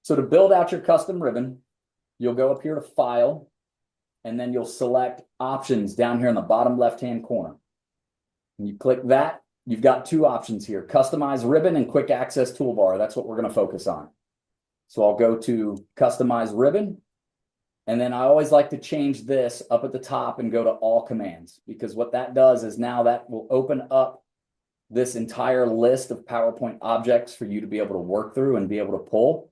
So to build out your custom ribbon, you'll go up here to File, and then you'll select Options down here in the bottom left-hand corner. When you click that, you've got two options here, Customize Ribbon and Quick Access Toolbar. That's what we're going to focus on. So I'll go to Customize Ribbon, and then I always like to change this up at the top and go to All Commands, because what that does is now that will open up this entire list of PowerPoint objects for you to be able to work through and be able to pull.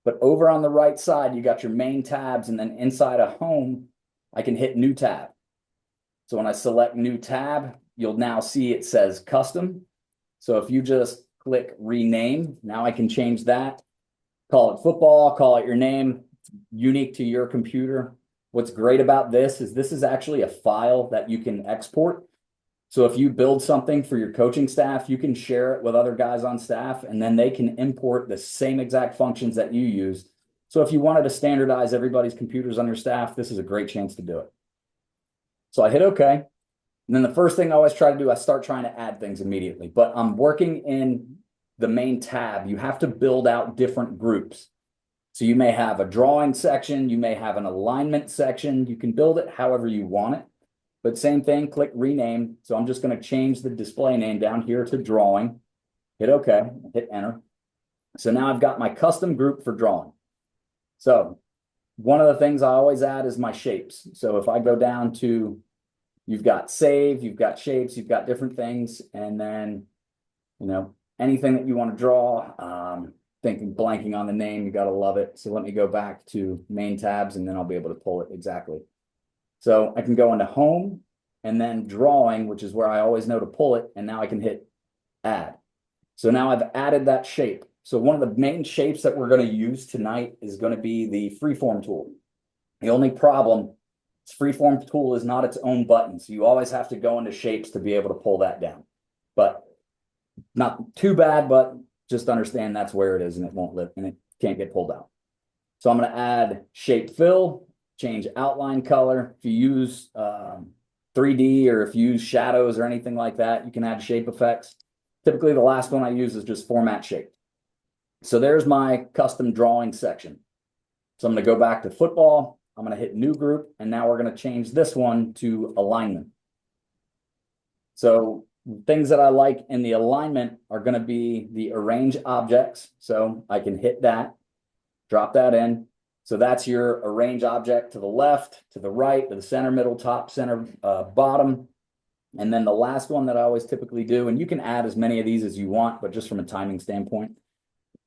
But over on the right side, you got your main tabs, and then inside of Home, I can hit New Tab. So when I select New Tab, you'll now see it says Custom. So if you just click Rename, now I can change that. Call it football, call it your name, it's unique to your computer. What's great about this is actually a file that you can export. So if you build something for your coaching staff, you can share it with other guys on staff, and then they can import the same exact functions that you use. So if you wanted to standardize everybody's computers on your staff, this is a great chance to do it. So I hit OK. And then the first thing I always try to do, I start trying to add things immediately. But I'm working in the main tab. You have to build out different groups. So you may have a drawing section, you may have an alignment section. You can build it however you want it. But same thing, click Rename. So I'm just going to change the display name down here to Drawing. Hit OK, hit Enter. So now I've got my custom group for drawing. So one of the things I always add is my shapes. So if I go down to, you've got Save, you've got Shapes, you've got different things, and then, you know, anything that you want to draw, blanking on the name, you got to love it. So let me go back to Main Tabs, and then I'll be able to pull it exactly. So I can go into Home and then Drawing, which is where I always know to pull it. And now I can hit Add. So now I've added that shape. So one of the main shapes that we're going to use tonight is going to be the Freeform tool. The only problem, this Freeform tool is not its own button. So you always have to go into Shapes to be able to pull that down. But not too bad, but just understand that's where it is, and it won't live, and it can't get pulled out. So I'm going to add Shape Fill, change outline color. If you use 3D or if you use shadows or anything like that, you can add shape effects. Typically, the last one I use is just Format Shape. So there's my custom drawing section. So I'm going to go back to football. I'm going to hit New Group, and now we're going to change this one to Alignment. So things that I like in the alignment are going to be the Arrange Objects. So I can hit that, drop that in. So that's your arrange object to the left, to the right, to the center, middle, top, center, bottom. And then the last one that I always typically do, and you can add as many of these as you want, but just from a timing standpoint,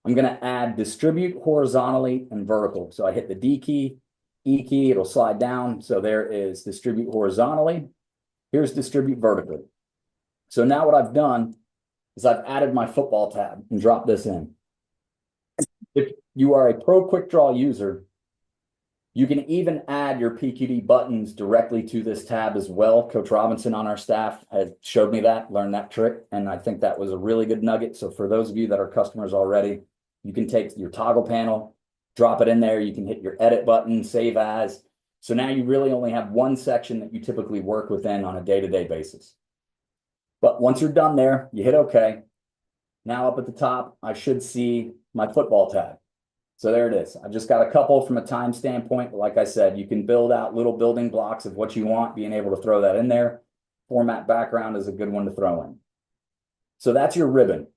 I'm going to add distribute horizontally and vertical. So I hit the D key, E key, it'll slide down. So there is distribute horizontally. Here's distribute vertically. So now what I've done is I've added my football tab and dropped this in. If you are a Pro Quick Draw user, you can even add your PQD buttons directly to this tab as well. Coach Robinson on our staff has showed me that, learned that trick, and I think that was a really good nugget. So for those of you that are customers already, you can take your toggle panel, drop it in there. You can hit your edit button, save as. So now you really only have one section that you typically work within on a day-to-day basis. But once you're done there, you hit OK. Now up at the top, I should see my football tab. So there it is. I've just got a couple from a time standpoint. But like I said, you can build out little building blocks of what you want, being able to throw that in there. Format background is a good one to throw in. So that's your ribbon.